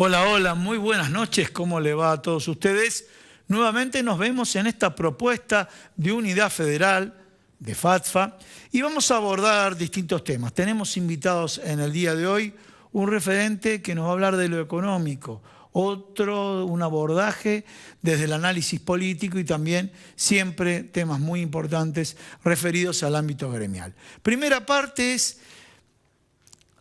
Hola, hola, muy buenas noches, ¿cómo le va a todos ustedes? Nuevamente nos vemos en esta propuesta de unidad federal de FATFA y vamos a abordar distintos temas. Tenemos invitados en el día de hoy un referente que nos va a hablar de lo económico, un abordaje desde el análisis político y también siempre temas muy importantes referidos al ámbito gremial. Primera parte es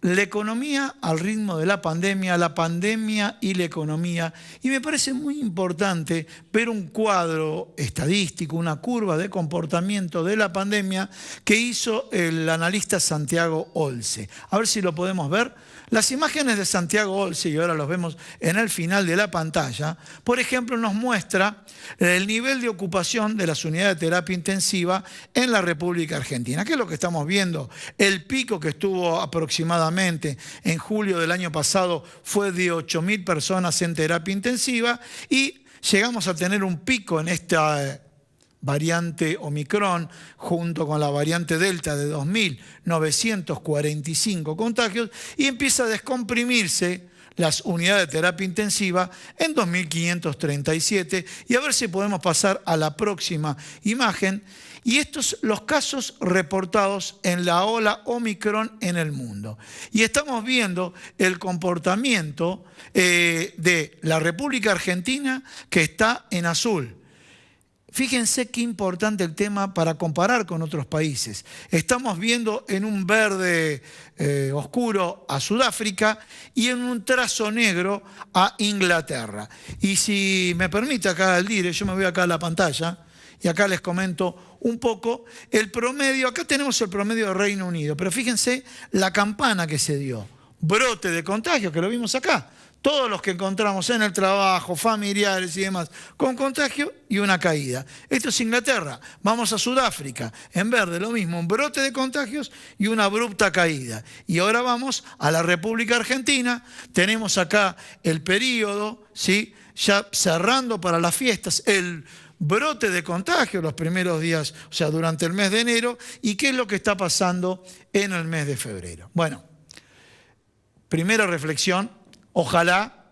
la economía al ritmo de la pandemia y la economía. Y me parece muy importante ver un cuadro estadístico, una curva de comportamiento de la pandemia que hizo el analista Santiago Olce. A ver si lo podemos ver. Las imágenes de Santiago Olce, y ahora los vemos en el final de la pantalla, por ejemplo, nos muestra el nivel de ocupación de las unidades de terapia intensiva en la República Argentina. ¿Qué es lo que estamos viendo? El pico que estuvo aproximadamente en julio del año pasado fue de 8.000 personas en terapia intensiva y llegamos a tener un pico en esta variante Omicron junto con la variante Delta de 2.945 contagios y empieza a descomprimirse las unidades de terapia intensiva en 2.537 y a ver si podemos pasar a la próxima imagen. Y estos los casos reportados en la ola Omicron en el mundo. Y estamos viendo el comportamiento de la República Argentina que está en azul. Fíjense qué importante el tema para comparar con otros países. Estamos viendo en un verde oscuro a Sudáfrica y en un trazo negro a Inglaterra. Y si me permite acá el dire, yo me voy acá a la pantalla y acá les comento un poco el promedio. Acá tenemos el promedio de Reino Unido, pero fíjense la campana que se dio. Brote de contagio, que lo vimos acá. Todos los que encontramos en el trabajo, familiares y demás, con contagio y una caída. Esto es Inglaterra. Vamos a Sudáfrica. En verde lo mismo, un brote de contagios y una abrupta caída. Y ahora vamos a la República Argentina. Tenemos acá el periodo, ¿sí? Ya cerrando para las fiestas, el brote de contagio los primeros días, o sea, durante el mes de enero. ¿Y qué es lo que está pasando en el mes de febrero? Bueno, primera reflexión. Ojalá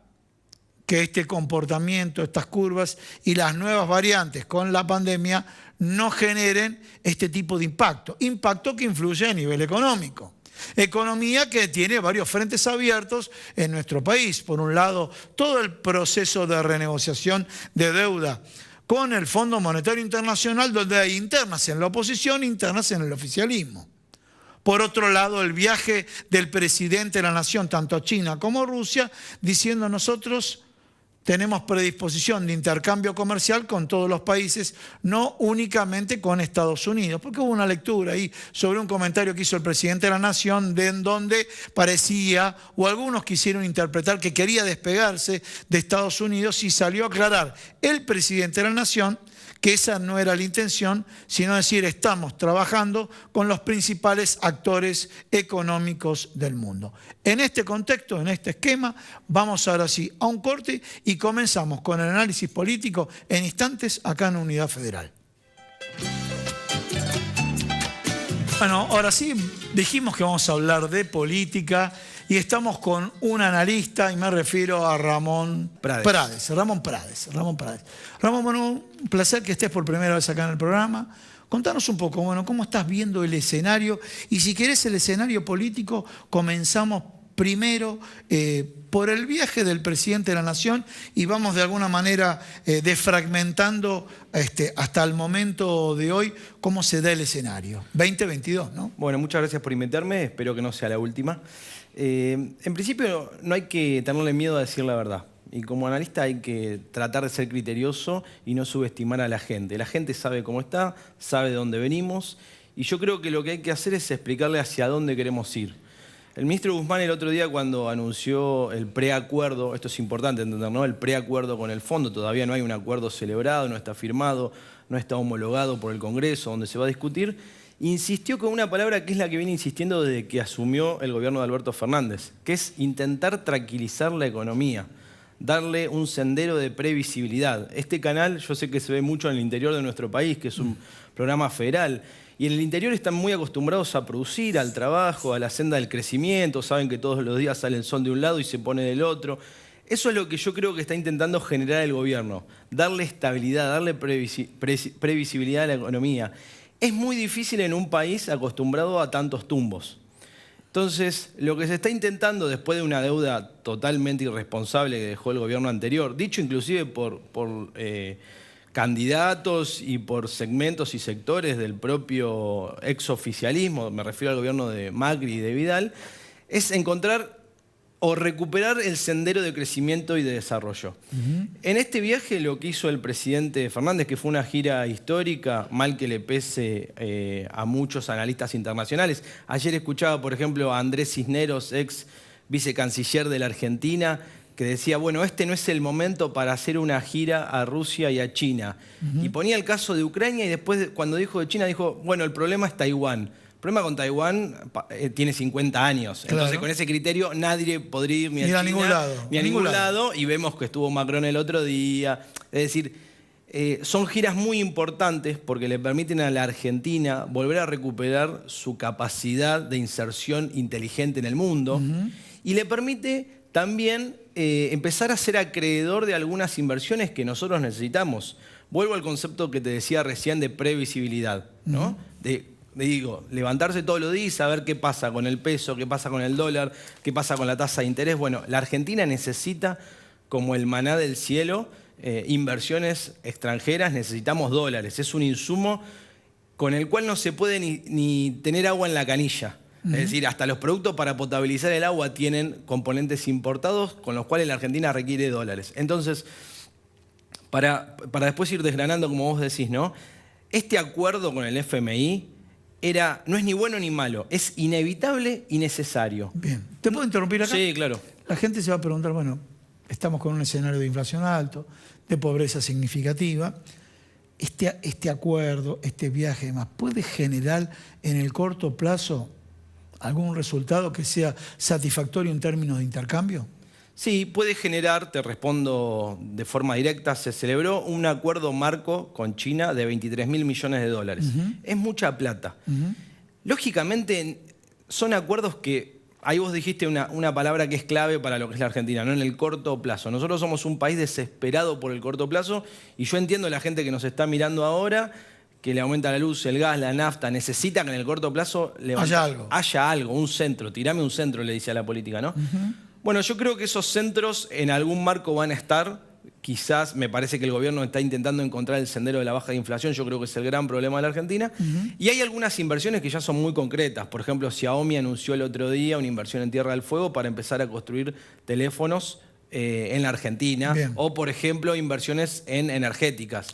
que este comportamiento, estas curvas y las nuevas variantes con la pandemia no generen este tipo de impacto. Impacto que influye a nivel económico. Economía que tiene varios frentes abiertos en nuestro país. Por un lado, todo el proceso de renegociación de deuda con el Fondo Monetario Internacional, donde hay internas en la oposición, internas en el oficialismo. Por otro lado, el viaje del presidente de la nación, tanto a China como a Rusia, diciendo nosotros tenemos predisposición de intercambio comercial con todos los países, no únicamente con Estados Unidos. Porque hubo una lectura ahí sobre un comentario que hizo el presidente de la nación, en donde parecía, o algunos quisieron interpretar que quería despegarse de Estados Unidos y salió a aclarar el presidente de la nación que esa no era la intención, sino decir, estamos trabajando con los principales actores económicos del mundo. En este contexto, en este esquema, vamos ahora sí a un corte y comenzamos con el análisis político en instantes acá en Unidad Federal. Bueno, ahora sí, dijimos que vamos a hablar de política y estamos con un analista, y me refiero a Ramón Prades. Ramón, bueno, un placer que estés por primera vez acá en el programa. Contanos un poco, bueno, cómo estás viendo el escenario y si querés el escenario político, comenzamos primero por el viaje del presidente de la Nación y vamos de alguna manera desfragmentando hasta el momento de hoy cómo se da el escenario. 2022, ¿no? Bueno, muchas gracias por invitarme, espero que no sea la última. En principio no hay que tenerle miedo a decir la verdad. Y como analista hay que tratar de ser criterioso y no subestimar a la gente. La gente sabe cómo está, sabe de dónde venimos y yo creo que lo que hay que hacer es explicarle hacia dónde queremos ir. El ministro Guzmán el otro día cuando anunció el preacuerdo, esto es importante entender, ¿no? El preacuerdo con el fondo, todavía no hay un acuerdo celebrado, no está firmado, no está homologado por el Congreso donde se va a discutir, insistió con una palabra que es la que viene insistiendo desde que asumió el gobierno de Alberto Fernández, que es intentar tranquilizar la economía, darle un sendero de previsibilidad. Este canal yo sé que se ve mucho en el interior de nuestro país, que es un programa federal, y en el interior están muy acostumbrados a producir, al trabajo, a la senda del crecimiento, saben que todos los días sale el sol de un lado y se pone del otro. Eso es lo que yo creo que está intentando generar el gobierno, darle estabilidad, darle previsibilidad a la economía. Es muy difícil en un país acostumbrado a tantos tumbos. Entonces, lo que se está intentando después de una deuda totalmente irresponsable que dejó el gobierno anterior, dicho inclusive por candidatos y por segmentos y sectores del propio exoficialismo, me refiero al gobierno de Macri y de Vidal, es encontrar o recuperar el sendero de crecimiento y de desarrollo. En este viaje lo que hizo el presidente Fernández, que fue una gira histórica, mal que le pese a muchos analistas internacionales. Ayer escuchaba, por ejemplo, a Andrés Cisneros, ex vicecanciller de la Argentina, que decía, bueno, este no es el momento para hacer una gira a Rusia y a China. Y ponía el caso de Ucrania y después, cuando dijo de China, dijo, bueno, el problema es Taiwán. El problema con Taiwán tiene 50 años. Entonces, claro, con ese criterio nadie podría ir ni a China, ningún lado. Ni a ningún lado. Y vemos que estuvo Macron el otro día. Es decir, son giras muy importantes porque le permiten a la Argentina volver a recuperar su capacidad de inserción inteligente en el mundo. Y le permite también empezar a ser acreedor de algunas inversiones que nosotros necesitamos. Vuelvo al concepto que te decía recién de previsibilidad, ¿no? Digo, levantarse todos los días y saber qué pasa con el peso, qué pasa con el dólar, qué pasa con la tasa de interés. Bueno, la Argentina necesita, como el maná del cielo, inversiones extranjeras, necesitamos dólares. Es un insumo con el cual no se puede ni tener agua en la canilla. Es decir, hasta los productos para potabilizar el agua tienen componentes importados con los cuales la Argentina requiere dólares. Entonces, para después ir desgranando, como vos decís, ¿no? Este acuerdo con el FMI no es ni bueno ni malo, es inevitable y necesario. Bien. ¿Te puedo interrumpir acá? Sí, claro. La gente se va a preguntar, bueno, estamos con un escenario de inflación alto, de pobreza significativa. Este acuerdo, este viaje y demás, ¿puede generar en el corto plazo algún resultado que sea satisfactorio en términos de intercambio? Sí, puede generar, te respondo de forma directa, se celebró un acuerdo marco con China de 23.000 millones de dólares. Es mucha plata. Lógicamente, son acuerdos que, ahí vos dijiste una palabra que es clave para lo que es la Argentina, ¿no? En el corto plazo. Nosotros somos un país desesperado por el corto plazo y yo entiendo a la gente que nos está mirando ahora, que le aumenta la luz, el gas, la nafta, necesita que en el corto plazo haya algo, un centro. Tirame un centro, le dice a la política, ¿no? Bueno, yo creo que esos centros en algún marco van a estar. Quizás me parece que el gobierno está intentando encontrar el sendero de la baja de inflación. Yo creo que es el gran problema de la Argentina. Y hay algunas inversiones que ya son muy concretas. Por ejemplo, Xiaomi anunció el otro día una inversión en Tierra del Fuego para empezar a construir teléfonos en la Argentina. Bien. O, por ejemplo, inversiones en energéticas.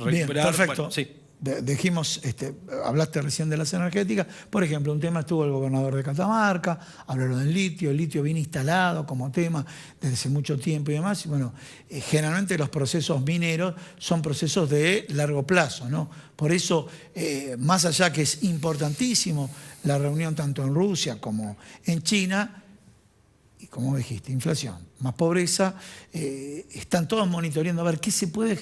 Bien, perfecto. Bueno, sí. Dijimos, hablaste recién de las energéticas. Por ejemplo, un tema estuvo el gobernador de Catamarca, hablaron del litio. El litio viene instalado como tema desde hace mucho tiempo y demás. Y bueno, generalmente los procesos mineros son procesos de largo plazo, ¿no? Por eso, más allá que es importantísimo la reunión tanto en Rusia como en China, y como dijiste, inflación, más pobreza, están todos monitoreando a ver qué se puede,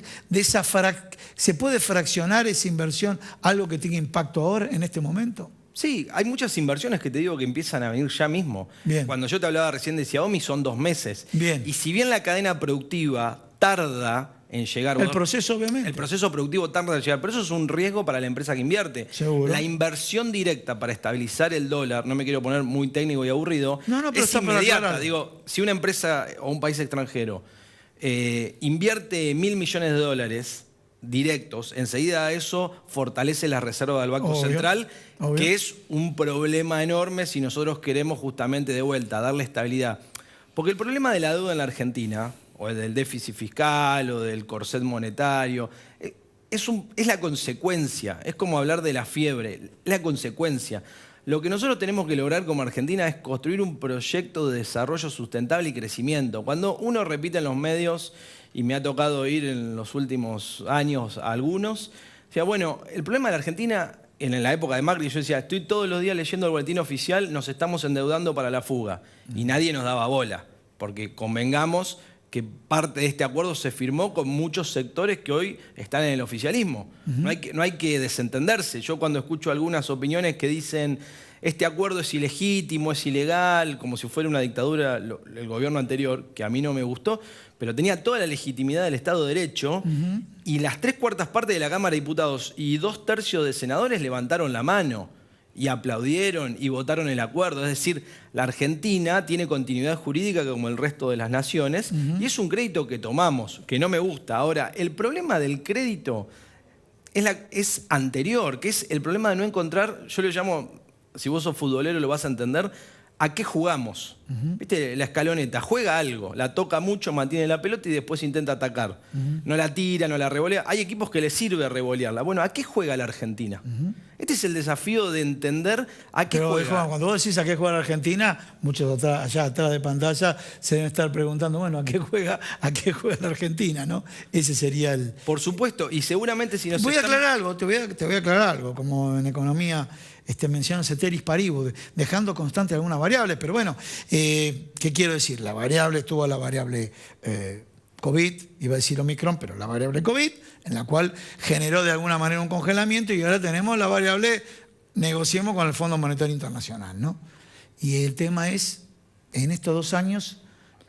¿se puede fraccionar esa inversión, algo que tenga impacto ahora, en este momento? Sí, hay muchas inversiones que te digo que empiezan a venir ya mismo. Bien. Cuando yo te hablaba recién de Xiaomi son 2 meses. Bien. Y si bien la cadena productiva tarda en llegar... El proceso, obviamente. El proceso productivo tarda en llegar, pero eso es un riesgo para la empresa que invierte. Seguro. La inversión directa para estabilizar el dólar, no me quiero poner muy técnico y aburrido, pero es inmediata. Digo, si una empresa o un país extranjero invierte 1.000 millones de dólares directos, enseguida eso fortalece la reserva del Banco Central, que es un problema enorme si nosotros queremos justamente de vuelta darle estabilidad. Porque el problema de la deuda en la Argentina, o del déficit fiscal, o del corset monetario, es la consecuencia. Es como hablar de la fiebre, la consecuencia. Lo que nosotros tenemos que lograr como Argentina es construir un proyecto de desarrollo sustentable y crecimiento. Cuando uno repite en los medios, y me ha tocado ir en los últimos años a algunos, decía, bueno, el problema de la Argentina, en la época de Macri, yo decía, estoy todos los días leyendo el boletín oficial, nos estamos endeudando para la fuga. Y nadie nos daba bola, porque convengamos que parte de este acuerdo se firmó con muchos sectores que hoy están en el oficialismo. No hay que desentenderse. Yo cuando escucho algunas opiniones que dicen este acuerdo es ilegítimo, es ilegal, como si fuera una dictadura el gobierno anterior, que a mí no me gustó, pero tenía toda la legitimidad del Estado de Derecho, y las 3/4 partes de la Cámara de Diputados y 2/3 de senadores levantaron la mano y aplaudieron y votaron el acuerdo. Es decir, la Argentina tiene continuidad jurídica como el resto de las naciones, y es un crédito que tomamos, que no me gusta. Ahora, el problema del crédito es anterior, que es el problema de no encontrar, yo le llamo, si vos sos futbolero lo vas a entender, ¿a qué jugamos? ¿Viste? La escaloneta juega algo, la toca mucho, mantiene la pelota y después intenta atacar. No la tira, no la revolea. Hay equipos que les sirve revolearla. Bueno, ¿a qué juega la Argentina? Este es el desafío de entender a qué juega. Juan, cuando vos decís a qué juega la Argentina, muchos allá atrás de pantalla se deben estar preguntando, bueno, ¿a qué juega la Argentina? ¿No? Ese sería el... Por supuesto, y seguramente si nos Voy a aclarar algo, te voy a aclarar algo, como en economía mencionan ceteris paribus, dejando constante algunas variables, pero bueno, ¿qué quiero decir? La variable estuvo la variable COVID, iba a decir Omicron, pero la variable COVID, en la cual generó de alguna manera un congelamiento, y ahora tenemos la variable negociemos con el Fondo Monetario Internacional, ¿no? Y el tema es, en estos 2 años,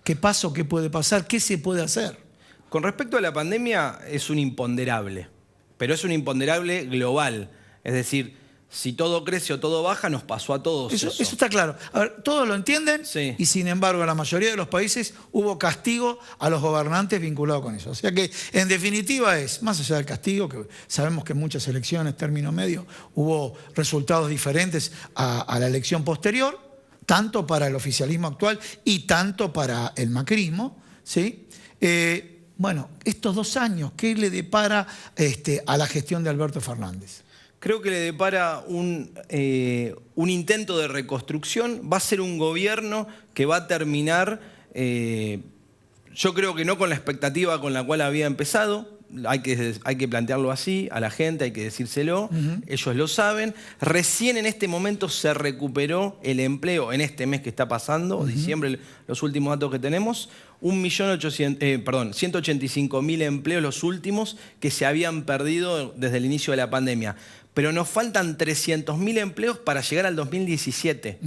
¿qué pasó? ¿Qué puede pasar? ¿Qué se puede hacer? Con respecto a la pandemia, es un imponderable, pero es un imponderable global, es decir, si todo crece o todo baja, nos pasó a todos eso está claro. A ver, todos lo entienden, sí. Y sin embargo, en la mayoría de los países hubo castigo a los gobernantes vinculados con eso. O sea que, en definitiva, más allá del castigo, que sabemos que en muchas elecciones, término medio, hubo resultados diferentes a la elección posterior, tanto para el oficialismo actual y tanto para el macrismo, ¿sí? Bueno, estos 2 años, ¿qué le depara a la gestión de Alberto Fernández? Creo que le depara un intento de reconstrucción. Va a ser un gobierno que va a terminar, yo creo que no con la expectativa con la cual había empezado. Hay que plantearlo así a la gente, hay que decírselo. Ellos lo saben. Recién en este momento se recuperó el empleo, en este mes que está pasando, diciembre, los últimos datos que tenemos, 185.000 empleos los últimos que se habían perdido desde el inicio de la pandemia. Pero nos faltan 300.000 empleos para llegar al 2017.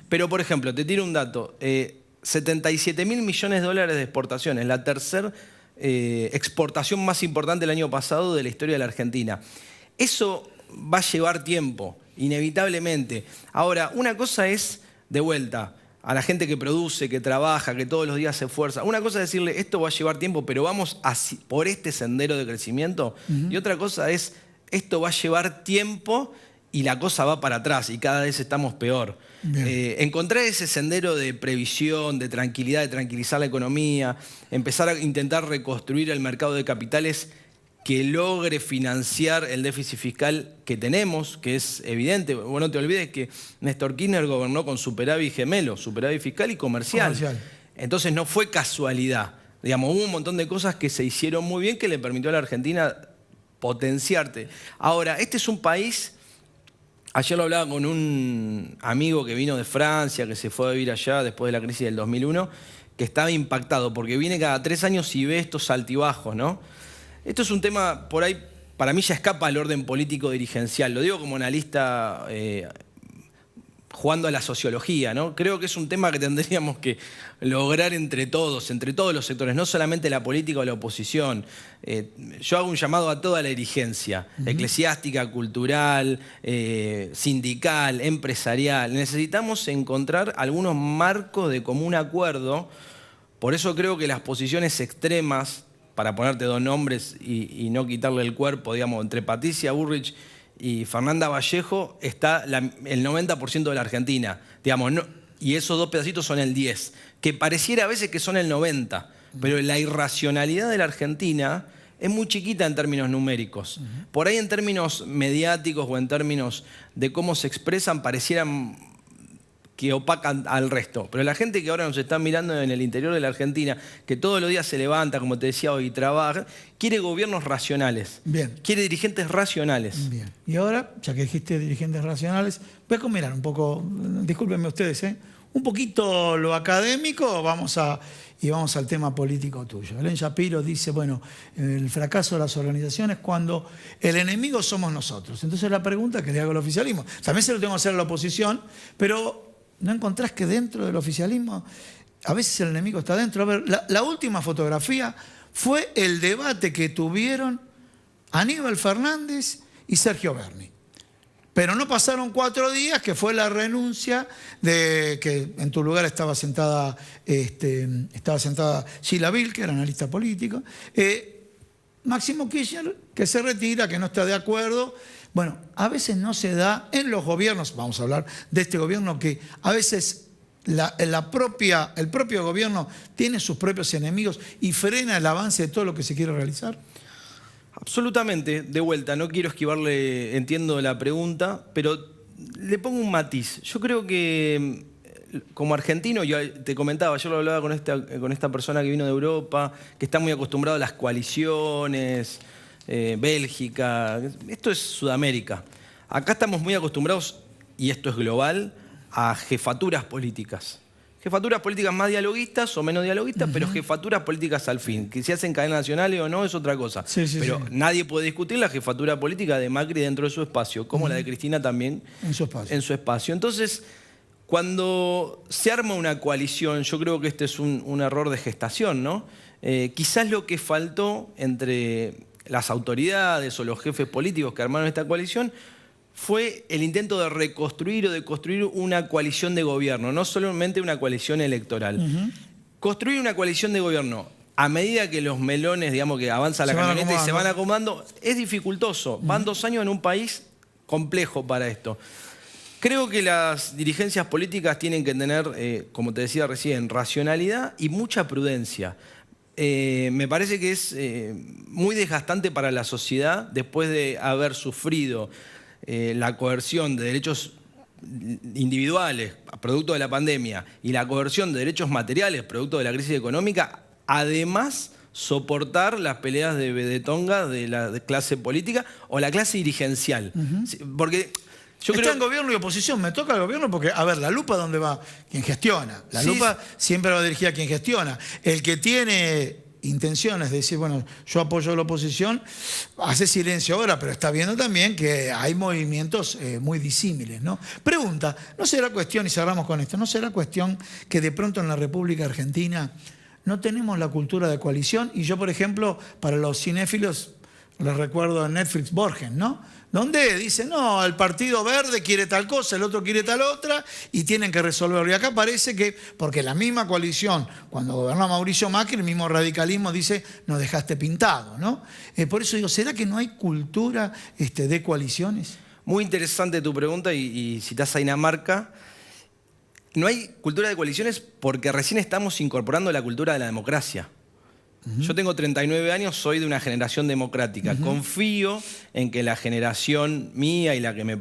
Pero, por ejemplo, te tiro un dato, 77.000 millones de dólares de exportaciones, la tercera exportación más importante del año pasado de la historia de la Argentina. Eso va a llevar tiempo, inevitablemente. Ahora, una cosa es, de vuelta, a la gente que produce, que trabaja, que todos los días se esfuerza. Una cosa es decirle, esto va a llevar tiempo, pero vamos por este sendero de crecimiento. Y otra cosa es, esto va a llevar tiempo y la cosa va para atrás y cada vez estamos peor. Encontrar ese sendero de previsión, de tranquilidad, de tranquilizar la economía, empezar a intentar reconstruir el mercado de capitales que logre financiar el déficit fiscal que tenemos, que es evidente. Bueno, no te olvides que Néstor Kirchner gobernó con superávit gemelo, superávit fiscal y comercial. Entonces no fue casualidad. Digamos, hubo un montón de cosas que se hicieron muy bien que le permitió a la Argentina potenciarte. Ahora, este es un país, ayer lo hablaba con un amigo que vino de Francia, que se fue a vivir allá después de la crisis del 2001, que estaba impactado, porque viene cada 3 años y ve estos altibajos, ¿no? Esto es un tema, por ahí, para mí ya escapa al orden político dirigencial. Lo digo como analista jugando a la sociología, ¿no? Creo que es un tema que tendríamos que lograr entre todos los sectores, no solamente la política o la oposición. Yo hago un llamado a toda la dirigencia, eclesiástica, cultural, sindical, empresarial. Necesitamos encontrar algunos marcos de común acuerdo. Por eso creo que las posiciones extremas, para ponerte 2 nombres y no quitarle el cuerpo, digamos, entre Patricia Bullrich y Fernanda Vallejo, está el 90% de la Argentina, digamos, no, y esos 2 pedacitos son el 10%, que pareciera a veces que son el 90%, pero la irracionalidad de la Argentina es muy chiquita en términos numéricos. Por ahí en términos mediáticos o en términos de cómo se expresan, parecieran que opacan al resto. Pero la gente que ahora nos está mirando en el interior de la Argentina, que todos los días se levanta, como te decía hoy, y trabaja, quiere gobiernos racionales. Bien. Quiere dirigentes racionales. Bien. Y ahora, ya que dijiste dirigentes racionales, voy a combinar un poco, discúlpenme ustedes, un poquito lo académico, vamos al tema político tuyo. Belén Shapiro dice, bueno, el fracaso de las organizaciones cuando el enemigo somos nosotros. Entonces la pregunta que le hago al oficialismo, también se lo tengo que hacer a la oposición, pero ¿no encontrás que dentro del oficialismo a veces el enemigo está dentro? A ver, la última fotografía fue el debate que tuvieron Aníbal Fernández y Sergio Berni. Pero no pasaron 4 días, que fue la renuncia de que en tu lugar estaba sentada Sheila Bilker, analista político. Máximo Kirchner, que se retira, que no está de acuerdo. Bueno, a veces no se da en los gobiernos, vamos a hablar de este gobierno, que a veces el propio gobierno tiene sus propios enemigos y frena el avance de todo lo que se quiere realizar. Absolutamente, de vuelta, no quiero esquivarle, entiendo la pregunta, pero le pongo un matiz. Yo creo que como argentino, yo te comentaba, yo lo hablaba con esta persona que vino de Europa, que está muy acostumbrado a las coaliciones, Bélgica, esto es Sudamérica. Acá estamos muy acostumbrados, y esto es global, a jefaturas políticas. Jefaturas políticas más dialoguistas o menos dialoguistas, pero jefaturas políticas al fin. Que si hacen cadenas nacionales o no es otra cosa. Pero nadie puede discutir la jefatura política de Macri dentro de su espacio, como la de Cristina también en su espacio. Entonces, cuando se arma una coalición, yo creo que este es un error de gestación, ¿no? Quizás lo que faltó entre las autoridades o los jefes políticos que armaron esta coalición fue el intento de reconstruir o de construir una coalición de gobierno, no solamente una coalición electoral. Construir una coalición de gobierno a medida que los melones, digamos, que avanza la camioneta y se van acomodando, es dificultoso. Van 2 años en un país complejo para esto. Creo que las dirigencias políticas tienen que tener, como te decía recién, racionalidad y mucha prudencia. Me parece que es muy desgastante para la sociedad después de haber sufrido la coerción de derechos individuales, producto de la pandemia, y la coerción de derechos materiales, producto de la crisis económica, además soportar las peleas de vedetonga de la clase política o la clase dirigencial. Porque yo creo... Está en gobierno y oposición, me toca el gobierno porque, a ver, la lupa ¿dónde va? Quien gestiona. La lupa siempre va dirigida a quien gestiona. El que tiene intenciones de decir, bueno, yo apoyo a la oposición, hace silencio ahora, pero está viendo también que hay movimientos muy disímiles, ¿no? Pregunta, ¿no será cuestión, y cerramos con esto, no será cuestión que de pronto en la República Argentina no tenemos la cultura de coalición? Y yo, por ejemplo, para los cinéfilos, les recuerdo en Netflix Borgen, ¿no? Donde dicen, no, el Partido Verde quiere tal cosa, el otro quiere tal otra, y tienen que resolverlo. Y acá parece que, porque la misma coalición, cuando gobernó Mauricio Macri, el mismo radicalismo dice, nos dejaste pintado, ¿no? Por eso digo, ¿será que no hay cultura de coaliciones? Muy interesante tu pregunta y citás a Dinamarca. No hay cultura de coaliciones porque recién estamos incorporando la cultura de la democracia. Yo tengo 39 años, soy de una generación democrática. Confío en que la generación mía y la que me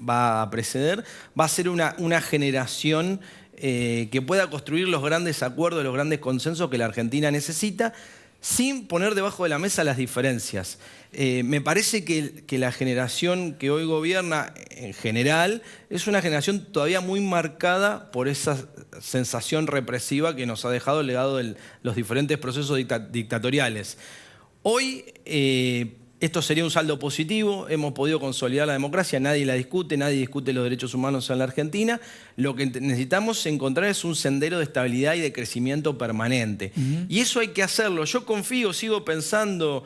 va a preceder va a ser una generación que pueda construir los grandes acuerdos, los grandes consensos que la Argentina necesita, sin poner debajo de la mesa las diferencias. Me parece que la generación que hoy gobierna en general es una generación todavía muy marcada por esa sensación represiva que nos ha dejado el legado de los diferentes procesos dictatoriales. Hoy esto sería un saldo positivo, hemos podido consolidar la democracia, nadie la discute, nadie discute los derechos humanos en la Argentina. Lo que necesitamos encontrar es un sendero de estabilidad y de crecimiento permanente. Y eso hay que hacerlo. Yo confío, sigo pensando,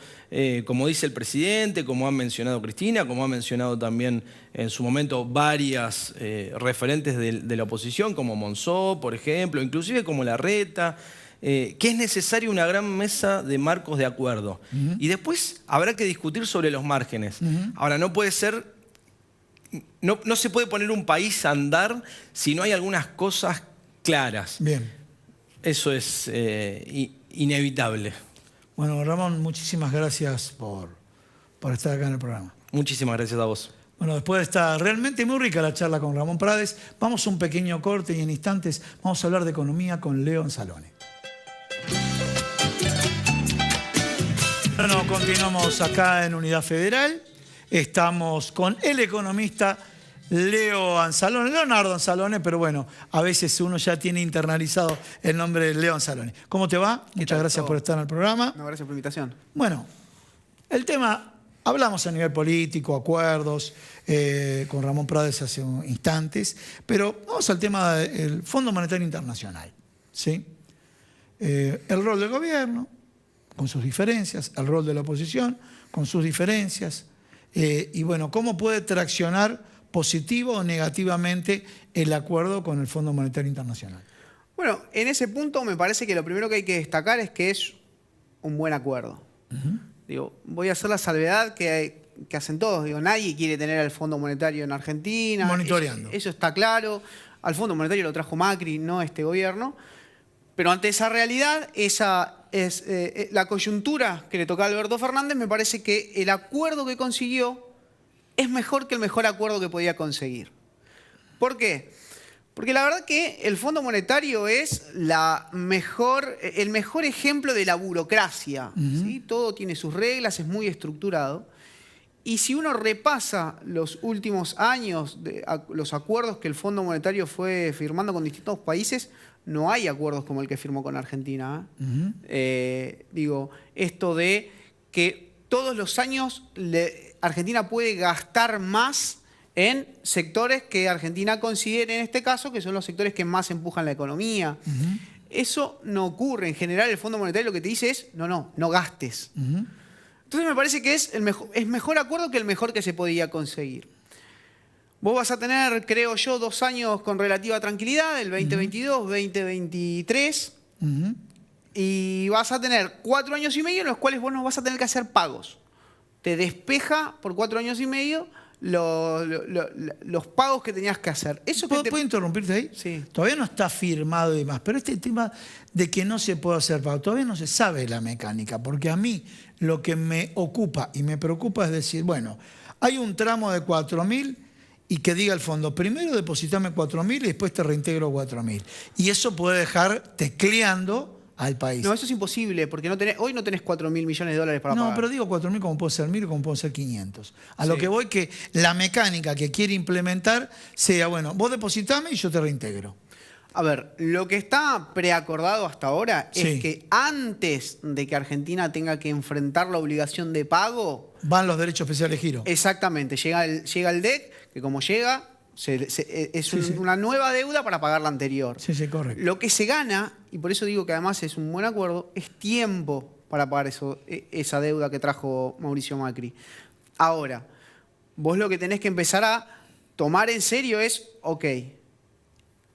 como dice el presidente, como ha mencionado Cristina, como ha mencionado también en su momento varias referentes de la oposición, como Monzó, por ejemplo, inclusive como Larreta, que es necesaria una gran mesa de marcos de acuerdo. Y después habrá que discutir sobre los márgenes. Ahora, no puede ser, no se puede poner un país a andar si no hay algunas cosas claras. Bien. Eso es inevitable. Bueno, Ramón, muchísimas gracias por estar acá en el programa. Muchísimas gracias a vos. Bueno, después de estar realmente muy rica la charla con Ramón Prades, vamos a un pequeño corte y en instantes vamos a hablar de economía con Leo Anzalone. Bueno, continuamos acá en Unidad Federal. Estamos con el economista Leonardo Anzalone, pero bueno, a veces uno ya tiene internalizado el nombre de Leo Anzalone. ¿Cómo te va? Muchas gracias por estar en el programa. No, gracias por la invitación. Bueno, el tema, hablamos a nivel político, acuerdos, con Ramón Prades hace instantes, pero vamos al tema del Fondo Monetario Internacional, ¿sí? El rol del gobierno, con sus diferencias, el rol de la oposición, con sus diferencias, y bueno, cómo puede traccionar positivo o negativamente el acuerdo con el Fondo Monetario Internacional. Bueno, en ese punto me parece que lo primero que hay que destacar es que es un buen acuerdo. Digo, voy a hacer la salvedad que hacen todos. Digo, nadie quiere tener al Fondo Monetario en Argentina. Monitoreando. Eso está claro. Al Fondo Monetario lo trajo Macri, no este gobierno. Pero ante esa realidad, esa es la coyuntura que le toca a Alberto Fernández. Me parece que el acuerdo que consiguió es mejor que el mejor acuerdo que podía conseguir. ¿Por qué? Porque la verdad que el Fondo Monetario es el mejor ejemplo de la burocracia. ¿Sí? Todo tiene sus reglas, es muy estructurado. Y si uno repasa los últimos años, los acuerdos que el Fondo Monetario fue firmando con distintos países, no hay acuerdos como el que firmó con Argentina. Digo, esto de que todos los años Argentina puede gastar más en sectores que Argentina considere en este caso que son los sectores que más empujan la economía. Eso no ocurre. En general el Fondo Monetario lo que te dice es no gastes. Entonces me parece que es mejor acuerdo que el mejor que se podía conseguir. Vos vas a tener, creo yo, 2 años con relativa tranquilidad, el 2022, 2023, y vas a tener 4 años y medio en los cuales vos no vas a tener que hacer pagos. Te despeja por 4 años y medio los pagos que tenías que hacer. ¿Puedo interrumpirte ahí? Sí. Todavía no está firmado y demás, pero este tema de que no se puede hacer pago, todavía no se sabe la mecánica, porque a mí lo que me ocupa y me preocupa es decir, bueno, hay un tramo de 4.000 y que diga el fondo, primero depositame 4.000 y después te reintegro 4.000. Y eso puede dejar tecleando al país. No, eso es imposible, porque hoy no tenés 4.000 millones de dólares para pagar. No, pero digo 4.000 como puede ser 1.000 como puede ser 500. A lo que voy que la mecánica que quiere implementar sea, bueno, vos depositame y yo te reintegro. A ver, lo que está preacordado hasta ahora es que antes de que Argentina tenga que enfrentar la obligación de pago... Van los derechos especiales de giro. Exactamente, llega el DEC, que como llega, una nueva deuda para pagar la anterior. Sí, correcto. Lo que se gana, y por eso digo que además es un buen acuerdo, es tiempo para pagar esa deuda que trajo Mauricio Macri. Ahora, vos lo que tenés que empezar a tomar en serio es, ok,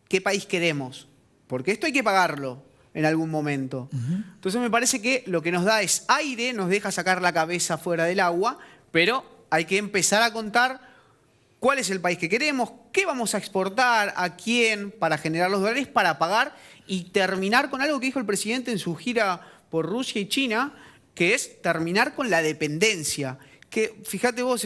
¿qué país queremos? Porque esto hay que pagarlo en algún momento. Entonces me parece que lo que nos da es aire, nos deja sacar la cabeza fuera del agua, pero hay que empezar a contar cuál es el país que queremos, qué vamos a exportar, a quién, para generar los dólares, para pagar y terminar con algo que dijo el presidente en su gira por Rusia y China, que es terminar con la dependencia. Que, fíjate vos,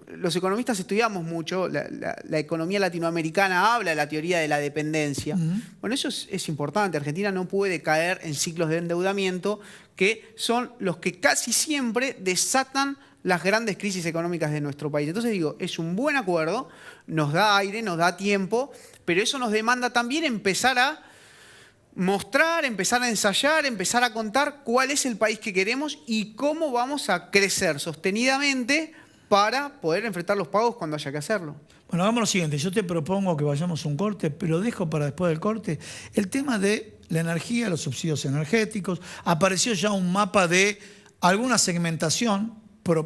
los economistas estudiamos mucho, la economía latinoamericana habla de la teoría de la dependencia. Bueno, eso es importante. Argentina no puede caer en ciclos de endeudamiento que son los que casi siempre desatan las grandes crisis económicas de nuestro país. Entonces digo, es un buen acuerdo, nos da aire, nos da tiempo, pero eso nos demanda también empezar a mostrar, empezar a ensayar, empezar a contar cuál es el país que queremos y cómo vamos a crecer sostenidamente para poder enfrentar los pagos cuando haya que hacerlo. Bueno, hagamos lo siguiente. Yo te propongo que vayamos a un corte, pero dejo para después del corte el tema de la energía, los subsidios energéticos. Apareció ya un mapa de alguna segmentación,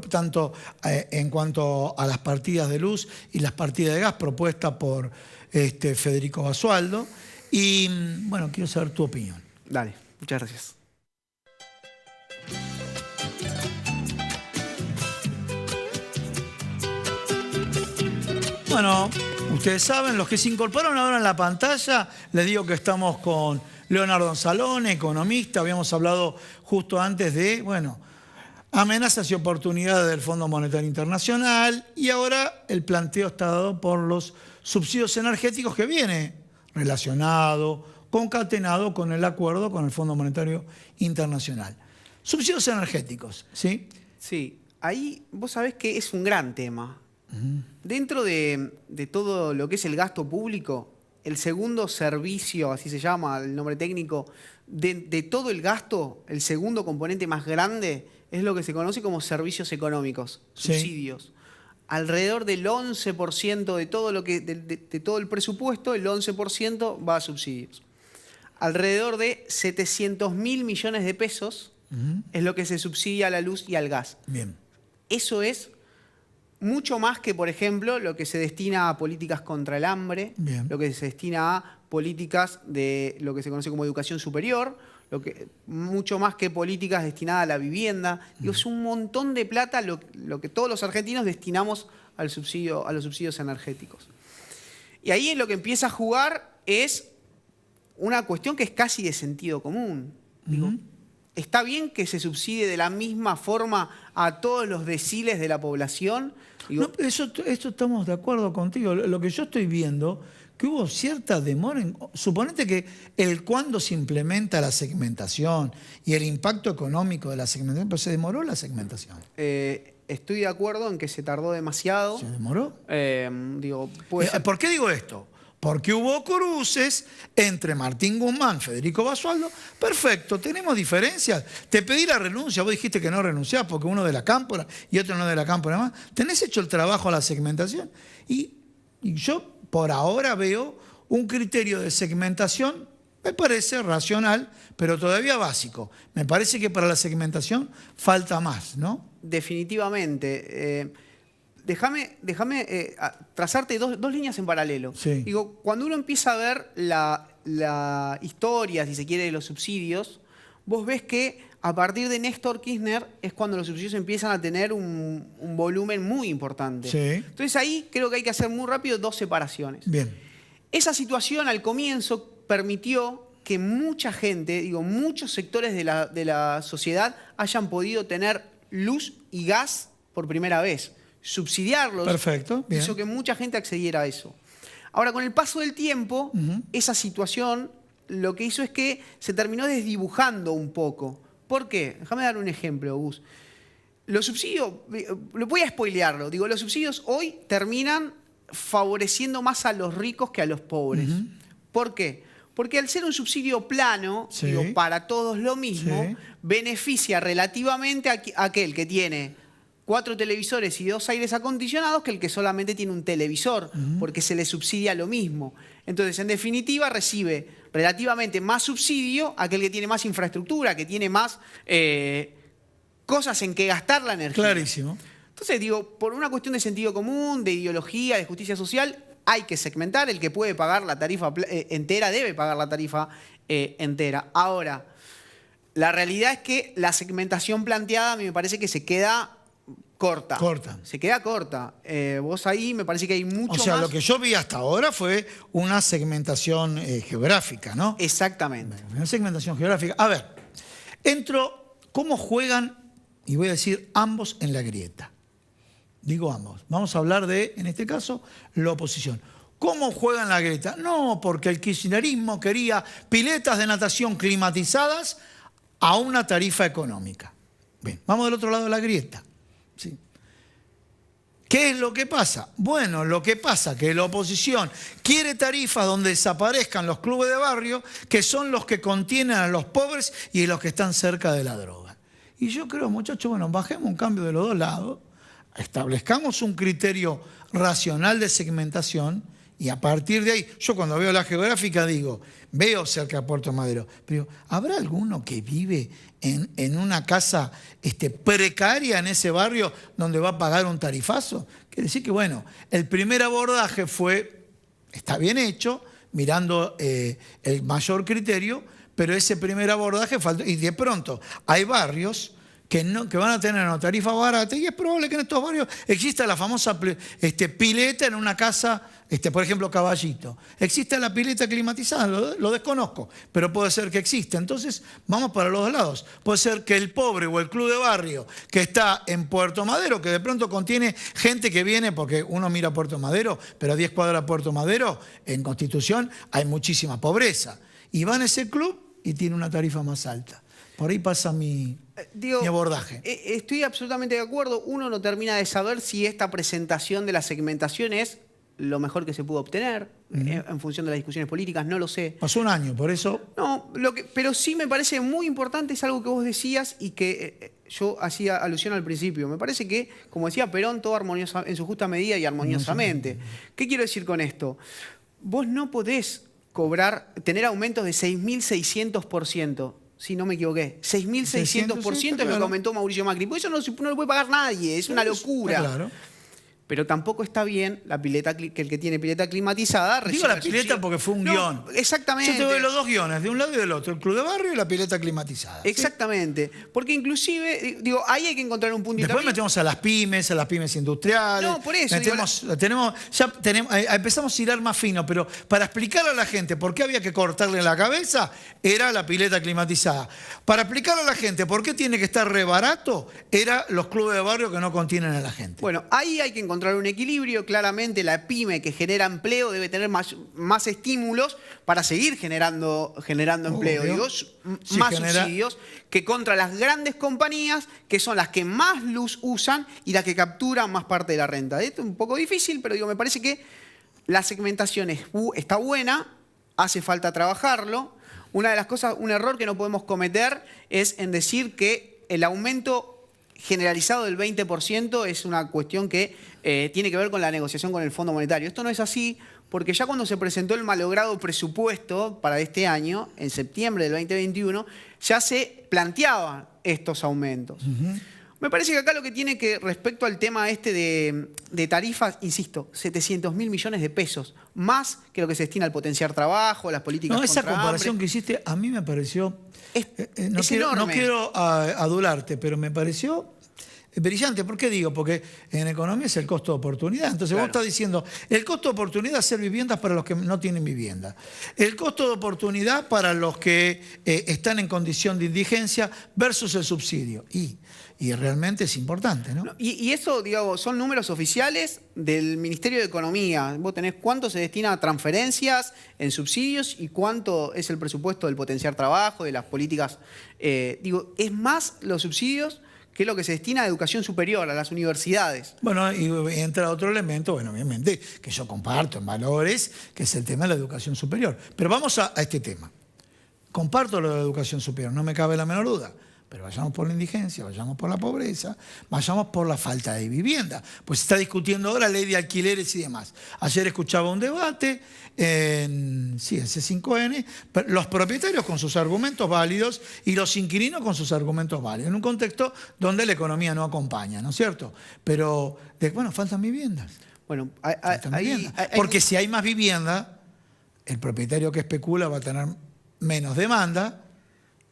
tanto en cuanto a las partidas de luz y las partidas de gas propuesta por Federico Basualdo. Y bueno, quiero saber tu opinión. Dale, muchas gracias. Bueno, ustedes saben, los que se incorporaron ahora en la pantalla, les digo que estamos con Leonardo Anzalone, economista. Habíamos hablado justo antes de, bueno, amenazas y oportunidades del Fondo Monetario Internacional, y ahora el planteo está dado por los subsidios energéticos que viene relacionado, concatenado con el acuerdo con el Fondo Monetario Internacional. Subsidios energéticos, ¿sí? Sí, ahí vos sabés que es un gran tema. Dentro de todo lo que es el gasto público, el segundo servicio, así se llama el nombre técnico, de todo el gasto, el segundo componente más grande es lo que se conoce como servicios económicos, Sí. subsidios. Alrededor del 11% de todo, de todo el presupuesto, el 11% va a subsidios. Alrededor de 700.000 millones de pesos es lo que se subsidia a la luz y al gas. Bien. Eso es mucho más que, por ejemplo, lo que se destina a políticas contra el hambre, Bien. lo que se destina a políticas de lo que se conoce como educación superior, mucho más que políticas destinadas a la vivienda. Digo, es un montón de plata lo que todos los argentinos destinamos a los subsidios energéticos. Y ahí en lo que empieza a jugar es una cuestión que es casi de sentido común. Digo, ¿está bien que se subsidie de la misma forma a todos los deciles de la población? Digo, No, esto estamos de acuerdo contigo. Lo que yo estoy viendo, que hubo cierta demora. Suponete que cuando se implementa la segmentación y el impacto económico de la segmentación, pero se demoró la segmentación. estoy de acuerdo en que se tardó demasiado. ¿Se demoró? Digo, puede ser. ¿Por qué digo esto? Porque hubo cruces entre Martín Guzmán, Federico Basualdo. Perfecto, tenemos diferencias. Te pedí la renuncia, vos dijiste que no renunciás porque uno de la Cámpora y otro no de la Cámpora más. ¿Tenés hecho el trabajo a la segmentación? Y yo por ahora veo un criterio de segmentación, me parece racional, pero todavía básico. Me parece que para la segmentación falta más, ¿no? Definitivamente. Déjame trazarte dos líneas en paralelo. Sí. Digo, cuando uno empieza a ver la historia, si se quiere, de los subsidios, vos ves que a partir de Néstor Kirchner es cuando los subsidios empiezan a tener un volumen muy importante. Sí. Entonces ahí creo que hay que hacer muy rápido dos separaciones. Bien. Esa situación al comienzo permitió que mucha gente, digo, muchos sectores de la sociedad hayan podido tener luz y gas por primera vez. Subsidiarlos. Perfecto, bien. Hizo que mucha gente accediera a eso. Ahora, con el paso del tiempo, esa situación lo que hizo es que se terminó desdibujando un poco. ¿Por qué? Déjame dar un ejemplo, Gus. Los subsidios, lo voy a spoilearlo, digo, los subsidios hoy terminan favoreciendo más a los ricos que a los pobres. ¿Por qué? Porque al ser un subsidio plano, Sí. digo, para todos lo mismo, Sí. beneficia relativamente a aquel que tiene 4 televisores y 2 aires acondicionados que el que solamente tiene un televisor, porque se le subsidia lo mismo. Entonces, en definitiva, recibe relativamente más subsidio aquel que tiene más infraestructura, que tiene más cosas en que gastar la energía. Clarísimo. Entonces, digo, por una cuestión de sentido común, de ideología, de justicia social, hay que segmentar. El que puede pagar la tarifa entera debe pagar la tarifa entera. Ahora, la realidad es que la segmentación planteada a mí me parece que se queda corta. Se queda corta. Vos ahí me parece que hay mucho más. O sea, lo que yo vi hasta ahora fue una segmentación geográfica, ¿no? Exactamente. Una segmentación geográfica. A ver, ¿cómo juegan, y voy a decir ambos en la grieta? Digo ambos. Vamos a hablar de, en este caso, la oposición. ¿Cómo juegan la grieta? No, porque el kirchnerismo quería piletas de natación climatizadas a una tarifa económica. Bien, vamos del otro lado de la grieta. ¿Sí? ¿Qué es lo que pasa? Bueno, lo que pasa es que la oposición quiere tarifas donde desaparezcan los clubes de barrio, que son los que contienen a los pobres y los que están cerca de la droga. Y yo creo, muchachos, bueno, bajemos un cambio de los dos lados, establezcamos un criterio racional de segmentación y a partir de ahí, yo cuando veo la geográfica digo, veo cerca de Puerto Madero, pero ¿habrá alguno que vive en una casa precaria en ese barrio donde va a pagar un tarifazo? Quiere decir que, bueno, el primer abordaje está bien hecho, mirando el mayor criterio, pero ese primer abordaje faltó. Y de pronto hay barrios que van a tener una tarifa barata y es probable que en estos barrios exista la famosa pileta en una casa, por ejemplo, Caballito. ¿Existe la pileta climatizada? Lo desconozco, pero puede ser que exista. Entonces, vamos para los dos lados. Puede ser que el pobre o el club de barrio que está en Puerto Madero, que de pronto contiene gente que viene, porque uno mira Puerto Madero, pero a 10 cuadras de Puerto Madero, en Constitución, hay muchísima pobreza. Y va en ese club y tiene una tarifa más alta. Por ahí pasa mi abordaje. Estoy absolutamente de acuerdo. Uno no termina de saber si esta presentación de la segmentación es lo mejor que se pudo obtener en función de las discusiones políticas, no lo sé. Pasó un año, por eso... No, pero sí me parece muy importante, es algo que vos decías y que yo hacía alusión al principio. Me parece que, como decía Perón, todo armoniosa, en su justa medida y armoniosamente. ¿Qué quiero decir con esto? Vos no podés tener aumentos de 6.600%. Si no me equivoqué, 6.600% es lo que aumentó Mauricio Macri. Por eso no lo puede pagar nadie, es una locura. Claro. Pero tampoco está bien la pileta, que el que tiene pileta climatizada Digo la pileta porque fue un guión. Exactamente. Yo te doy los dos guiones, de un lado y del otro, el club de barrio y la pileta climatizada. Exactamente. ¿Sí? Porque inclusive, digo, ahí hay que encontrar un puntito. Después metemos a las pymes industriales. No, por eso. Empezamos a hilar más fino, pero para explicarle a la gente por qué había que cortarle la cabeza, era la pileta climatizada. Para explicarle a la gente por qué tiene que estar re barato, era los clubes de barrio que no contienen a la gente. Bueno, ahí hay que encontrar un equilibrio. Claramente la pyme que genera empleo debe tener más estímulos para seguir generando empleo. Digo, más subsidios que contra las grandes compañías, que son las que más luz usan y las que capturan más parte de la renta. Esto es un poco difícil, pero digo, me parece que la segmentación está buena, hace falta trabajarlo. Una de las cosas, un error que no podemos cometer es en decir que el aumento generalizado del 20% es una cuestión que tiene que ver con la negociación con el Fondo Monetario. Esto no es así porque ya cuando se presentó el malogrado presupuesto para este año, en septiembre del 2021, ya se planteaban estos aumentos. Me parece que acá lo que tiene que, respecto al tema de tarifas, insisto, 700.000 millones de pesos, más que lo que se destina al potenciar trabajo, las políticas contra esa comparación que hiciste a mí me pareció... enorme. No quiero adularte, pero me pareció brillante. ¿Por qué digo? Porque en economía es el costo de oportunidad. Entonces vos estás diciendo, el costo de oportunidad es hacer viviendas para los que no tienen vivienda. El costo de oportunidad para los que están en condición de indigencia versus el subsidio. Y realmente es importante, ¿no? Y eso, digamos, son números oficiales del Ministerio de Economía. Vos tenés cuánto se destina a transferencias en subsidios y cuánto es el presupuesto del potenciar trabajo, de las políticas. Digo, es más los subsidios que lo que se destina a educación superior, a las universidades. Bueno, y entra otro elemento, bueno, obviamente, que yo comparto en valores, que es el tema de la educación superior. Pero vamos a este tema. Comparto lo de la educación superior, no me cabe la menor duda. Pero vayamos por la indigencia, vayamos por la pobreza, vayamos por la falta de vivienda. Pues se está discutiendo ahora la ley de alquileres y demás. Ayer escuchaba un debate en C5N, los propietarios con sus argumentos válidos y los inquilinos con sus argumentos válidos, en un contexto donde la economía no acompaña, ¿no es cierto? Pero, bueno, faltan viviendas. Bueno, porque si hay más vivienda, el propietario que especula va a tener menos demanda,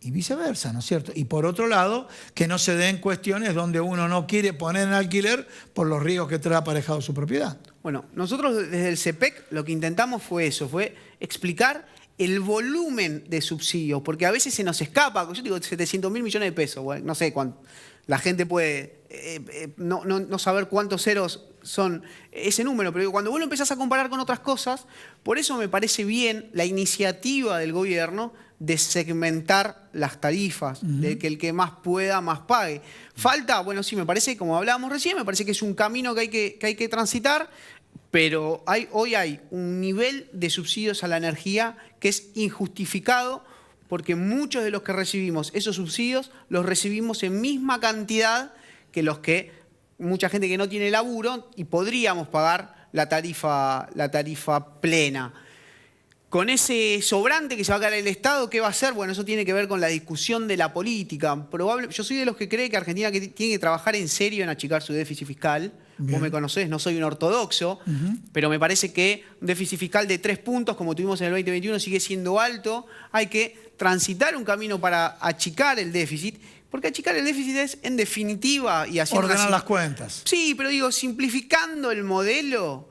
y viceversa, ¿no es cierto? Y por otro lado, que no se den cuestiones donde uno no quiere poner en alquiler por los riesgos que trae aparejado su propiedad. Bueno, nosotros desde el CEPEC lo que intentamos fue eso, fue explicar el volumen de subsidios, porque a veces se nos escapa, yo digo 700.000 millones de pesos, bueno, no sé cuánto, la gente puede no saber cuántos ceros son ese número, pero cuando vos lo empezás a comparar con otras cosas, por eso me parece bien la iniciativa del gobierno de segmentar las tarifas, de que el que más pueda, más pague. Falta, bueno, sí, me parece, como hablábamos recién, me parece que es un camino que hay que transitar, pero hoy hay un nivel de subsidios a la energía que es injustificado porque muchos de los que recibimos esos subsidios los recibimos en misma cantidad que los que mucha gente que no tiene laburo y podríamos pagar la tarifa plena. Con ese sobrante que se va a quedar el Estado, ¿qué va a hacer? Bueno, eso tiene que ver con la discusión de la política. Yo soy de los que cree que Argentina tiene que trabajar en serio en achicar su déficit fiscal. Bien. Vos me conocés, no soy un ortodoxo, pero me parece que un déficit fiscal de 3 puntos, como tuvimos en el 2021, sigue siendo alto. Hay que transitar un camino para achicar el déficit, porque achicar el déficit es, en definitiva, y haciendo ordenar las cuentas. Sí, pero digo, simplificando el modelo,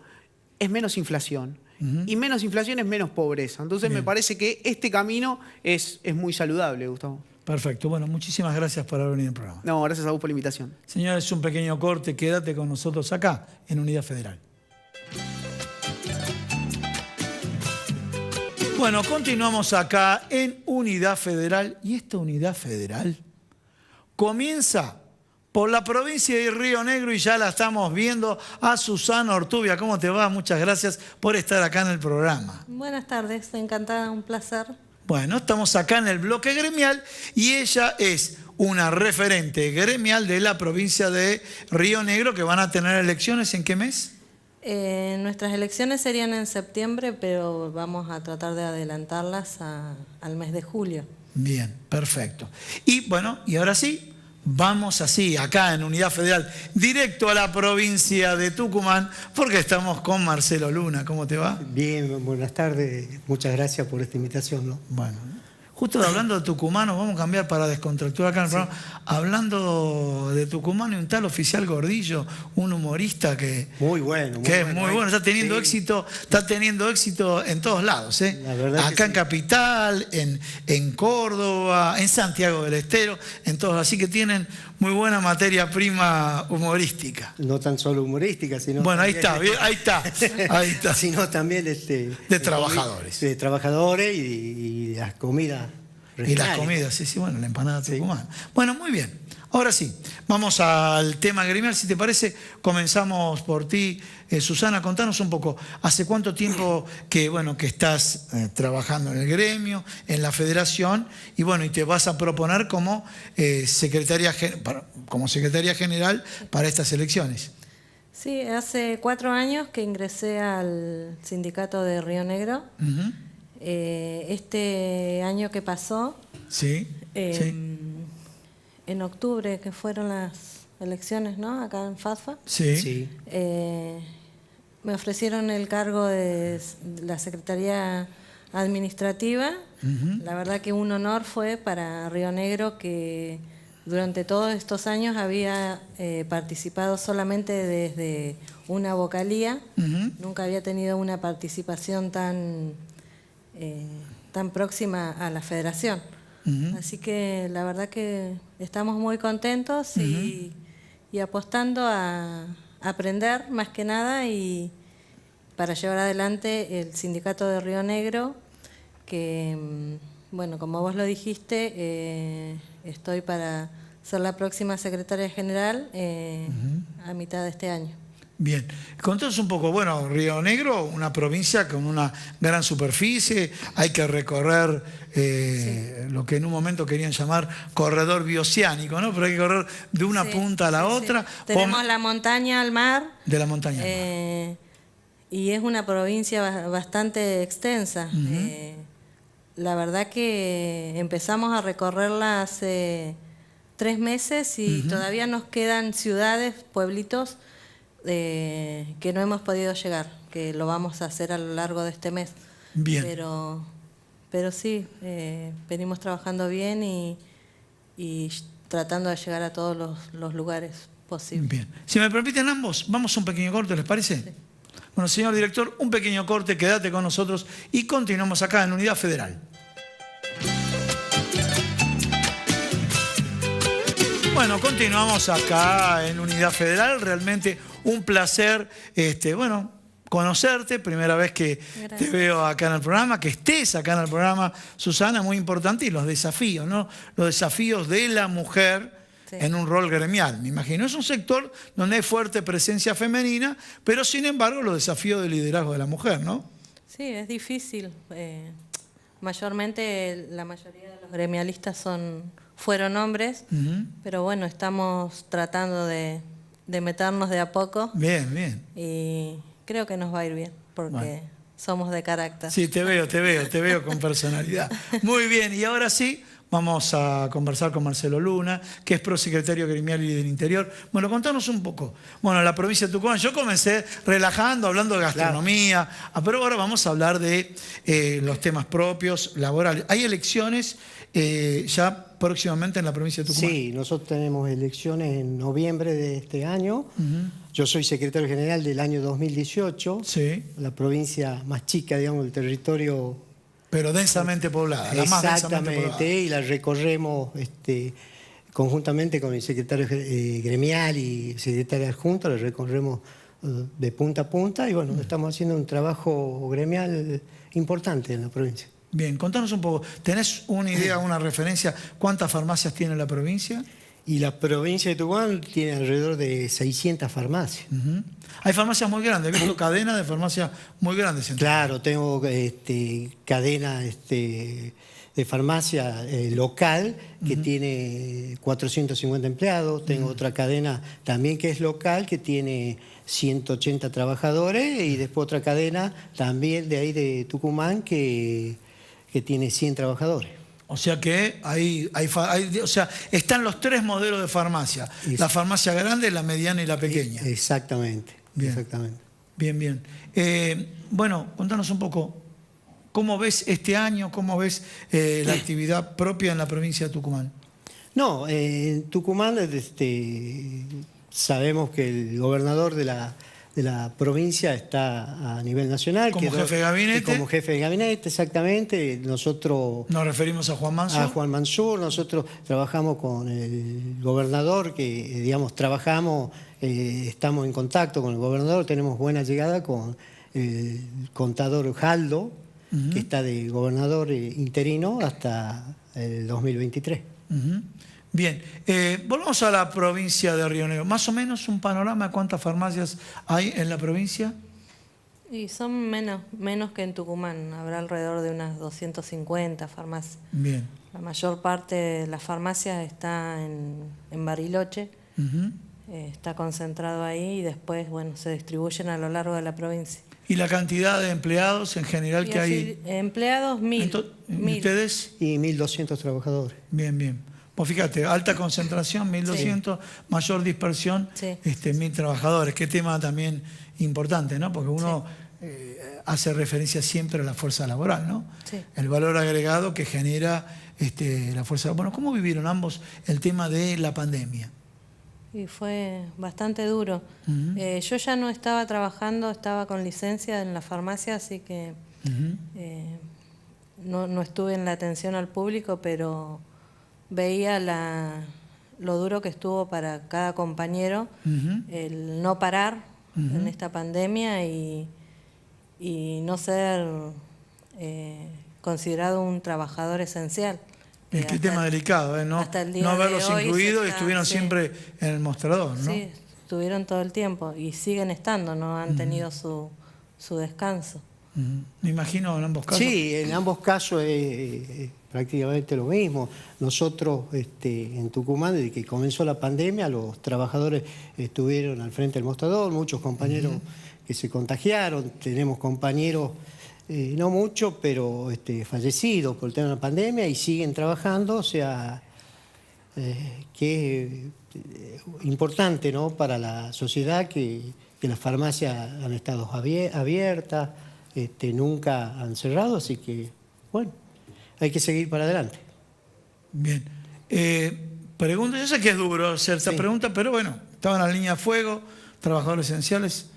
es menos inflación. Y menos inflación es menos pobreza. Entonces me parece que este camino es muy saludable, Gustavo. Perfecto. Bueno, muchísimas gracias por haber venido al programa. No, gracias a vos por la invitación. Señores, un pequeño corte. Quédate con nosotros acá, en Unidad Federal. Bueno, continuamos acá en Unidad Federal. Y esta Unidad Federal comienza por la provincia de Río Negro y ya la estamos viendo a Susana Ortubia. ¿Cómo te va? Muchas gracias por estar acá en el programa. Buenas tardes, encantada, un placer. Bueno, estamos acá en el bloque gremial y ella es una referente gremial de la provincia de Río Negro que van a tener elecciones. ¿En qué mes? Nuestras elecciones serían en septiembre, pero vamos a tratar de adelantarlas al mes de julio. Bien, perfecto. Y bueno, y ahora sí, vamos así, acá en Unidad Federal, directo a la provincia de Tucumán, porque estamos con Marcelo Luna. ¿Cómo te va? Bien, buenas tardes. Muchas gracias por esta invitación, ¿no? Bueno, justo hablando de tucumanos, vamos a cambiar para descontracturar acá en el programa. Hablando de Tucumán y un tal Oficial Gordillo, un humorista que Muy bueno. Que es muy bueno, está teniendo éxito en todos lados, ¿eh? La verdad acá que en Capital, en Córdoba, en Santiago del Estero, en todos, así que tienen muy buena materia prima humorística. No tan solo humorística, sino Bueno, ahí también, está, ahí está. sino también De trabajadores. De trabajadores y las comidas Y las regionales. comidas, sí, bueno, la empanada tucumana. Bueno, muy bien. Ahora sí, vamos al tema gremial. Si te parece, comenzamos por ti. Susana, contanos un poco, ¿hace cuánto tiempo que estás trabajando en el gremio, en la federación, y bueno, y te vas a proponer como secretaria general para estas elecciones? Sí, hace 4 años que ingresé al sindicato de Río Negro. Uh-huh. Este año que pasó, Sí, en octubre, que fueron las elecciones, ¿no? Acá en FAFA. Sí. Me ofrecieron el cargo de la Secretaría Administrativa. Uh-huh. La verdad que un honor fue para Río Negro, que durante todos estos años había participado solamente desde una vocalía. Uh-huh. Nunca había tenido una participación tan próxima a la federación. Uh-huh. Así que la verdad que estamos muy contentos y apostando a aprender más que nada y para llevar adelante el sindicato de Río Negro, que, bueno, como vos lo dijiste, estoy para ser la próxima secretaria general a mitad de este año. Bien, contanos un poco, bueno, Río Negro, una provincia con una gran superficie, hay que recorrer lo que en un momento querían llamar corredor bioceánico, ¿no? Pero hay que correr de una punta a la otra. Tenemos la montaña al mar. De la montaña al mar. Y es una provincia bastante extensa. Uh-huh. La verdad que empezamos a recorrerla hace 3 meses y todavía nos quedan ciudades, pueblitos, que no hemos podido llegar, que lo vamos a hacer a lo largo de este mes. Bien. Pero sí, venimos trabajando bien y tratando de llegar a todos los lugares posibles. Bien. Si me permiten ambos, vamos a un pequeño corte, ¿les parece? Sí. Bueno, señor director, un pequeño corte, quédate con nosotros y continuamos acá en Unidad Federal. Bueno, continuamos acá en Unidad Federal, realmente un placer, conocerte, primera vez que te veo acá en el programa, que estés acá en el programa, Susana, muy importante, y los desafíos, ¿no? Los desafíos de la mujer en un rol gremial, me imagino. Es un sector donde hay fuerte presencia femenina, pero sin embargo los desafíos de liderazgo de la mujer, ¿no? Sí, es difícil. Mayormente, la mayoría de los gremialistas fueron hombres, pero bueno, estamos tratando de meternos de a poco. Bien. Y creo que nos va a ir bien, porque somos de carácter. Sí, te veo con personalidad. Muy bien, y ahora sí, vamos a conversar con Marcelo Luna, que es prosecretario gremial y del Interior. Bueno, contanos un poco. Bueno, la provincia de Tucumán, yo comencé relajando, hablando de gastronomía, pero ahora vamos a hablar de los temas propios, laborales. ¿Hay elecciones ya próximamente en la provincia de Tucumán? Sí, nosotros tenemos elecciones en noviembre de este año. Yo soy secretario general del año 2018. Sí. La provincia más chica, digamos, del territorio. Pero densamente poblada, la más densamente poblada. Exactamente, y la recorremos conjuntamente con el secretario gremial y secretario adjunto, la recorremos de punta a punta y bueno, estamos haciendo un trabajo gremial importante en la provincia. Bien, contanos un poco. ¿Tenés una idea, una referencia? ¿Cuántas farmacias tiene la provincia? Y la provincia de Tucumán tiene alrededor de 600 farmacias. Hay farmacias muy grandes, he visto cadenas de farmacias muy grandes. Claro, tengo cadena de farmacia local que tiene 450 empleados. Tengo otra cadena también que es local que tiene 180 trabajadores y después otra cadena también de ahí de Tucumán que tiene 100 trabajadores. O sea que o sea, están los tres modelos de farmacia. La farmacia grande, la mediana y la pequeña. Exactamente. Bien. Exactamente. Bien, bien. Bueno, contanos un poco, ¿cómo ves este año? ¿Cómo ves la actividad propia en la provincia de Tucumán? No, en Tucumán sabemos que el gobernador de la provincia está a nivel nacional. Como jefe de gabinete. Como jefe de gabinete, exactamente. Nosotros... Nos referimos a Juan Mansur. A Juan Mansur. Nosotros trabajamos con el gobernador, que digamos trabajamos, estamos en contacto con el gobernador, tenemos buena llegada con el contador Jaldo, que está de gobernador interino hasta el 2023. Bien, volvamos a la provincia de Río Negro. Más o menos un panorama de cuántas farmacias hay en la provincia. Y son menos que en Tucumán, habrá alrededor de unas 250 farmacias. Bien. La mayor parte de las farmacias está en Bariloche, está concentrado ahí y después, bueno, se distribuyen a lo largo de la provincia. ¿Y la cantidad de empleados en general Y que así, hay? empleados, 1000. ¿Ustedes? Y 1.200 trabajadores. Bien, bien. Pues fíjate, alta concentración, 1.200, mayor dispersión, Sí. 1.000 trabajadores. Qué tema también importante, ¿no? Porque uno hace referencia siempre a la fuerza laboral, ¿no? Sí. El valor agregado que genera la fuerza laboral. Bueno, ¿cómo vivieron ambos el tema de la pandemia? Y fue bastante duro. Yo ya no estaba trabajando, estaba con licencia en la farmacia, así que no estuve en la atención al público, pero veía lo duro que estuvo para cada compañero el no parar en esta pandemia y no ser considerado un trabajador esencial. Qué tema delicado, ¿eh? No verlos incluidos y estuvieron siempre en el mostrador, ¿no? Sí, estuvieron todo el tiempo y siguen estando, no han tenido su descanso. Me imagino en ambos casos. Sí, en ambos casos es prácticamente lo mismo. Nosotros en Tucumán, desde que comenzó la pandemia, los trabajadores estuvieron al frente del mostrador, muchos compañeros que se contagiaron, tenemos compañeros, no muchos, pero fallecidos por el tema de la pandemia y siguen trabajando, o sea, que es importante, ¿no?, para la sociedad que las farmacias han estado abiertas, nunca han cerrado, así que, bueno, hay que seguir para adelante. Bien. Pregunta, yo sé que es duro hacer esta pregunta, pero bueno, estaban en la línea de fuego, trabajadores esenciales.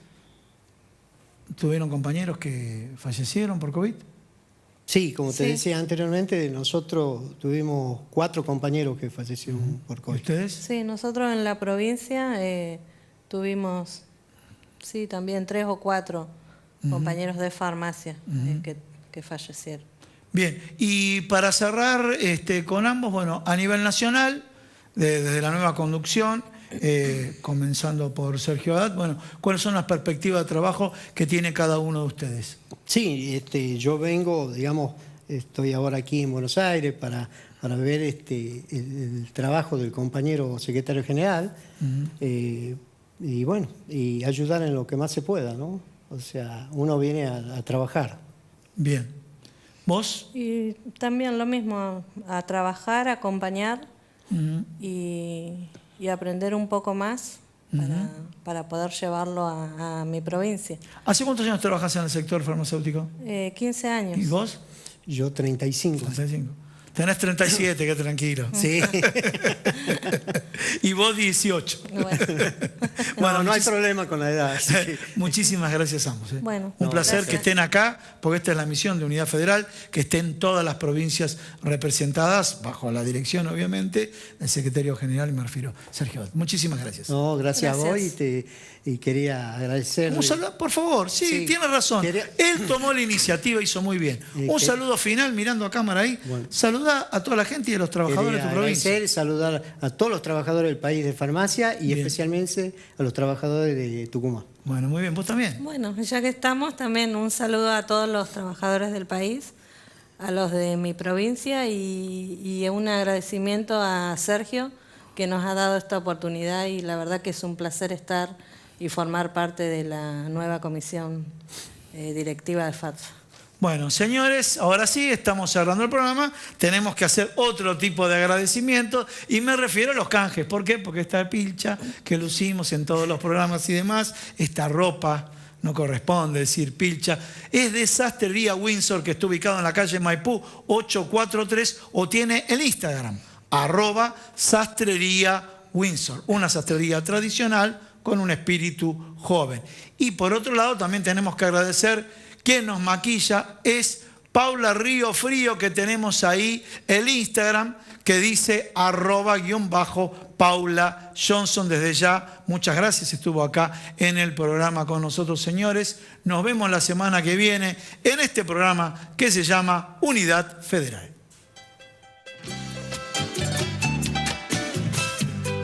¿Tuvieron compañeros que fallecieron por COVID? Sí, como te decía anteriormente, nosotros tuvimos 4 compañeros que fallecieron por COVID. ¿Ustedes? Sí, nosotros en la provincia tuvimos, también 3 o 4 compañeros de farmacia que fallecieron. Bien, y para cerrar con ambos, bueno, a nivel nacional, desde la nueva conducción, comenzando por Sergio Haddad, bueno, ¿cuáles son las perspectivas de trabajo que tiene cada uno de ustedes? Sí, yo vengo, digamos, estoy ahora aquí en Buenos Aires para ver el trabajo del compañero secretario general y bueno, y ayudar en lo que más se pueda, ¿no? O sea, uno viene a trabajar. Bien. ¿Vos? Y también lo mismo, a trabajar, a acompañar y aprender un poco más para poder llevarlo a mi provincia. ¿Hace cuántos años trabajas en el sector farmacéutico? 15 años. ¿Y vos? Yo 35. 35. Tenés 37, que tranquilo. Sí. Y vos 18. Bueno, no hay problema con la edad. Sí. Muchísimas gracias a ambos. Bueno, un placer gracias. que estén acá, porque esta es la misión de Unidad Federal, que estén todas las provincias representadas, bajo la dirección, obviamente, del secretario general, y me refiero Sergio Haddad. Muchísimas gracias. No, gracias a vos y quería agradecerle. Un saludo, por favor, sí, Sí. tiene razón. Quería- Él tomó la iniciativa, hizo muy bien. Un saludo final, mirando a cámara ahí. Bueno. Saluda a toda la gente y a los trabajadores de Quería tu provincia. agradecer, saludar a todos los trabajadores del país de farmacia y Bien. especialmente a los trabajadores de Tucumán. Bueno, muy bien, vos también. Bueno, ya que estamos, también un saludo a todos los trabajadores del país, a los de mi provincia y un agradecimiento a Sergio que nos ha dado esta oportunidad y la verdad que es un placer estar y formar parte de la nueva comisión directiva de FATFA. Bueno, señores, ahora sí, estamos cerrando el programa. Tenemos que hacer otro tipo de agradecimiento y me refiero a los canjes. ¿Por qué? Porque esta pilcha que lucimos en todos los programas y demás, esta ropa, no corresponde decir pilcha, es de Sastrería Windsor, que está ubicado en la calle Maipú 843 o tiene el Instagram, @Sastrería Windsor, una sastrería tradicional con un espíritu joven. Y por otro lado también tenemos que agradecer quien nos maquilla es Paula Río Frío, que tenemos ahí el Instagram que dice @Paula Johnson. Desde ya, muchas gracias, estuvo acá en el programa con nosotros, señores. Nos vemos la semana que viene en este programa que se llama Unidad Federal.